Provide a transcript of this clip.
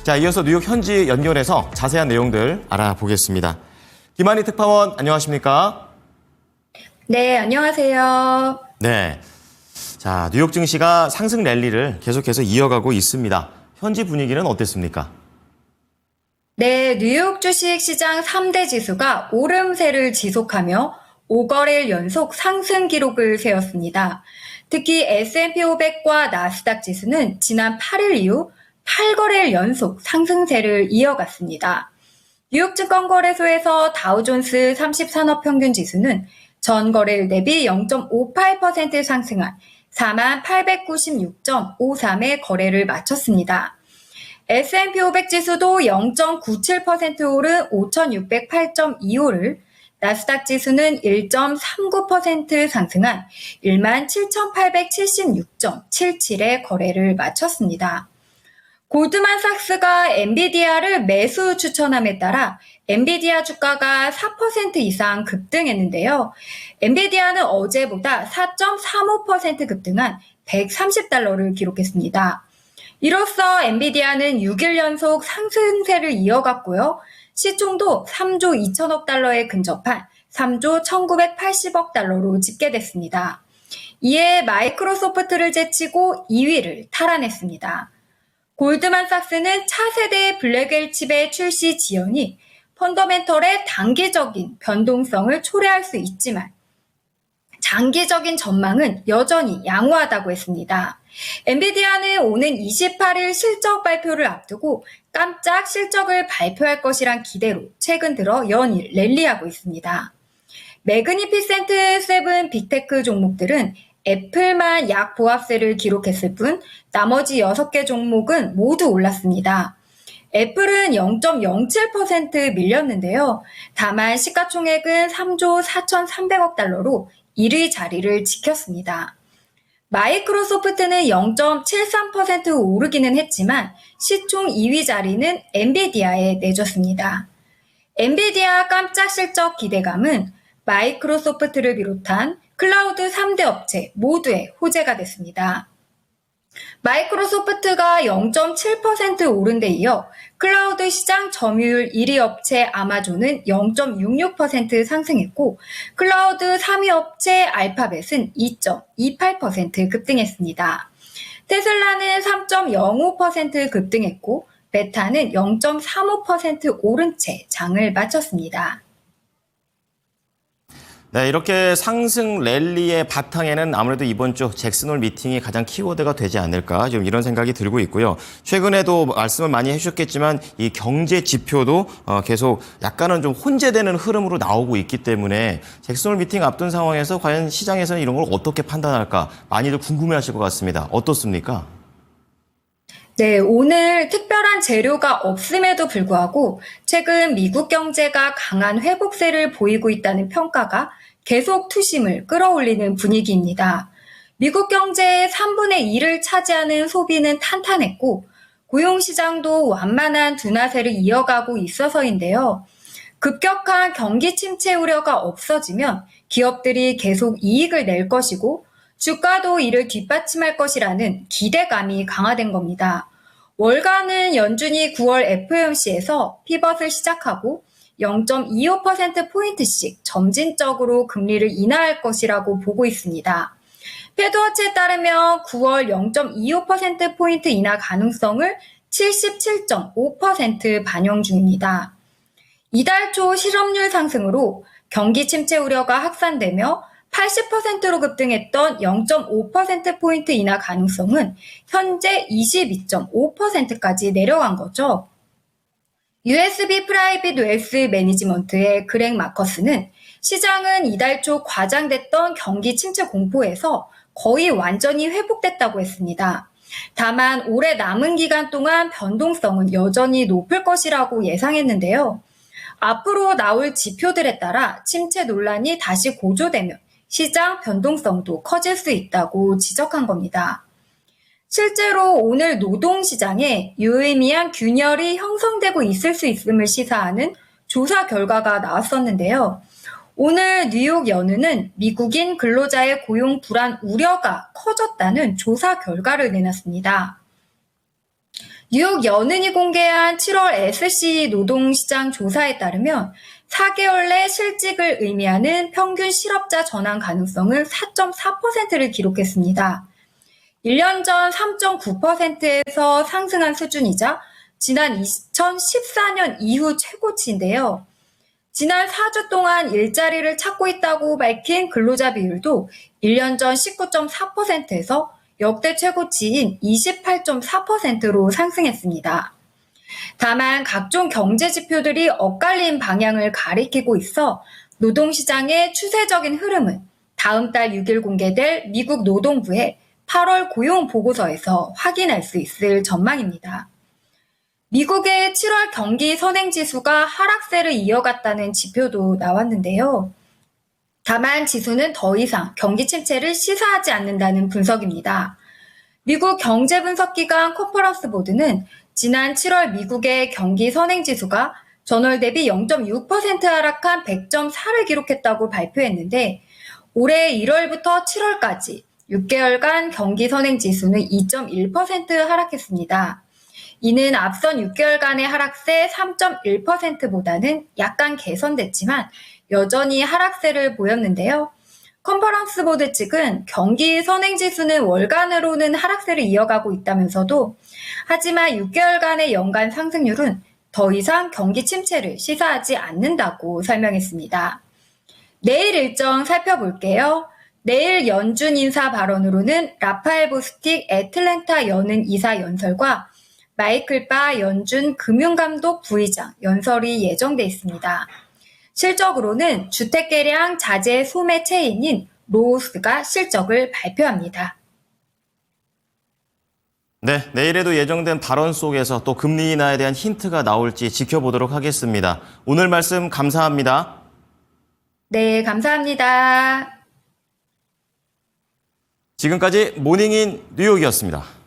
자, 이어서 뉴욕 현지 연결해서 자세한 내용들 알아보겠습니다. 김한희 특파원, 안녕하십니까? 네, 안녕하세요. 네. 자, 뉴욕 증시가 상승 랠리를 계속해서 이어가고 있습니다. 현지 분위기는 어땠습니까? 네, 뉴욕 주식시장 3대 지수가 오름세를 지속하며 5거래일 연속 상승 기록을 세웠습니다. 특히 S&P 500과 나스닥 지수는 지난 8일 이후 8거래일 연속 상승세를 이어갔습니다. 뉴욕 증권거래소에서 다우존스 30산업평균 지수는 전 거래일 대비 0.58% 상승한 4896.53의 거래를 마쳤습니다. S&P 500 지수도 0.97% 오른 5608.25를, 나스닥 지수는 1.39% 상승한 17,876.77의 거래를 마쳤습니다. 골드만삭스가 엔비디아를 매수 추천함에 따라 엔비디아 주가가 4% 이상 급등했는데요. 엔비디아는 어제보다 4.35% 급등한 130달러를 기록했습니다. 이로써 엔비디아는 6일 연속 상승세를 이어갔고요. 시총도 3조 2천억 달러에 근접한 3조 1980억 달러로 집계됐습니다. 이에 마이크로소프트를 제치고 2위를 탈환했습니다. 골드만삭스는 차세대 블랙웰 칩의 출시 지연이 펀더멘털의 단기적인 변동성을 초래할 수 있지만 장기적인 전망은 여전히 양호하다고 했습니다. 엔비디아는 오는 28일 실적 발표를 앞두고 깜짝 실적을 발표할 것이란 기대로 최근 들어 연일 랠리하고 있습니다. 매그니피센트 7 빅테크 종목들은 애플만 약 보합세를 기록했을 뿐 나머지 6개 종목은 모두 올랐습니다. 애플은 0.07% 밀렸는데요. 다만 시가총액은 3조 4,300억 달러로 1위 자리를 지켰습니다. 마이크로소프트는 0.73% 오르기는 했지만 시총 2위 자리는 엔비디아에 내줬습니다. 엔비디아 깜짝 실적 기대감은 마이크로소프트를 비롯한 클라우드 3대 업체 모두의 호재가 됐습니다. 마이크로소프트가 0.7% 오른 데 이어 클라우드 시장 점유율 1위 업체 아마존은 0.66% 상승했고 클라우드 3위 업체 알파벳은 2.28% 급등했습니다. 테슬라는 3.05% 급등했고 메타는 0.35% 오른 채 장을 마쳤습니다. 네, 이렇게 상승 랠리의 바탕에는 아무래도 이번 주 잭슨홀 미팅이 가장 키워드가 되지 않을까 좀 이런 생각이 들고 있고요. 최근에도 말씀을 많이 해주셨겠지만 이 경제 지표도 계속 약간은 좀 혼재되는 흐름으로 나오고 있기 때문에 잭슨홀 미팅 앞둔 상황에서 과연 시장에서는 이런 걸 어떻게 판단할까 많이들 궁금해하실 것 같습니다. 어떻습니까? 네, 오늘 특별한 재료가 없음에도 불구하고 최근 미국 경제가 강한 회복세를 보이고 있다는 평가가 계속 투심을 끌어올리는 분위기입니다. 미국 경제의 3분의 1을 차지하는 소비는 탄탄했고 고용시장도 완만한 둔화세를 이어가고 있어서인데요. 급격한 경기 침체 우려가 없어지면 기업들이 계속 이익을 낼 것이고 주가도 이를 뒷받침할 것이라는 기대감이 강화된 겁니다. 월가는 연준이 9월 FOMC에서 피벗을 시작하고 0.25%포인트씩 점진적으로 금리를 인하할 것이라고 보고 있습니다. 패드워치에 따르면 9월 0.25%포인트 인하 가능성을 77.5% 반영 중입니다. 이달 초 실업률 상승으로 경기 침체 우려가 확산되며 80%로 급등했던 0.5%포인트 인하 가능성은 현재 22.5%까지 내려간 거죠. USB 프라이빗 웨ल्스 매니지먼트의 그렉 마커스는 시장은 이달 초 과장됐던 경기 침체 공포에서 거의 완전히 회복됐다고 했습니다. 다만 올해 남은 기간 동안 변동성은 여전히 높을 것이라고 예상했는데요. 앞으로 나올 지표들에 따라 침체 논란이 다시 고조되면 시장 변동성도 커질 수 있다고 지적한 겁니다. 실제로 오늘 노동시장에 유의미한 균열이 형성되고 있을 수 있음을 시사하는 조사 결과가 나왔었는데요. 오늘 뉴욕 연은은 미국인 근로자의 고용 불안 우려가 커졌다는 조사 결과를 내놨습니다. 뉴욕 연은이 공개한 7월 SC 노동시장 조사에 따르면 4개월 내 실직을 의미하는 평균 실업자 전환 가능성은 4.4%를 기록했습니다. 1년 전 3.9%에서 상승한 수준이자 지난 2014년 이후 최고치인데요. 지난 4주 동안 일자리를 찾고 있다고 밝힌 근로자 비율도 1년 전 19.4%에서 역대 최고치인 28.4%로 상승했습니다. 다만 각종 경제 지표들이 엇갈린 방향을 가리키고 있어 노동시장의 추세적인 흐름은 다음 달 6일 공개될 미국 노동부의 8월 고용 보고서에서 확인할 수 있을 전망입니다. 미국의 7월 경기 선행지수가 하락세를 이어갔다는 지표도 나왔는데요. 다만 지수는 더 이상 경기 침체를 시사하지 않는다는 분석입니다. 미국 경제분석기관 컨퍼런스 보드는 지난 7월 미국의 경기 선행지수가 전월 대비 0.6% 하락한 100.4를 기록했다고 발표했는데 올해 1월부터 7월까지 6개월간 경기 선행지수는 2.1% 하락했습니다. 이는 앞선 6개월간의 하락세 3.1%보다는 약간 개선됐지만 여전히 하락세를 보였는데요. 컨퍼런스 보드 측은 경기 선행지수는 월간으로는 하락세를 이어가고 있다면서도 하지만 6개월간의 연간 상승률은 더 이상 경기 침체를 시사하지 않는다고 설명했습니다. 내일 일정 살펴볼게요. 내일 연준 인사 발언으로는 라파엘 보스틱 애틀랜타 연은 이사 연설과 마이클 바 연준 금융감독 부의장 연설이 예정돼 있습니다. 실적으로는 주택개량 자재 소매 체인인 로우스가 실적을 발표합니다. 네, 내일에도 예정된 발언 속에서 또 금리 인하에 대한 힌트가 나올지 지켜보도록 하겠습니다. 오늘 말씀 감사합니다. 네, 감사합니다. 지금까지 모닝인 뉴욕이었습니다.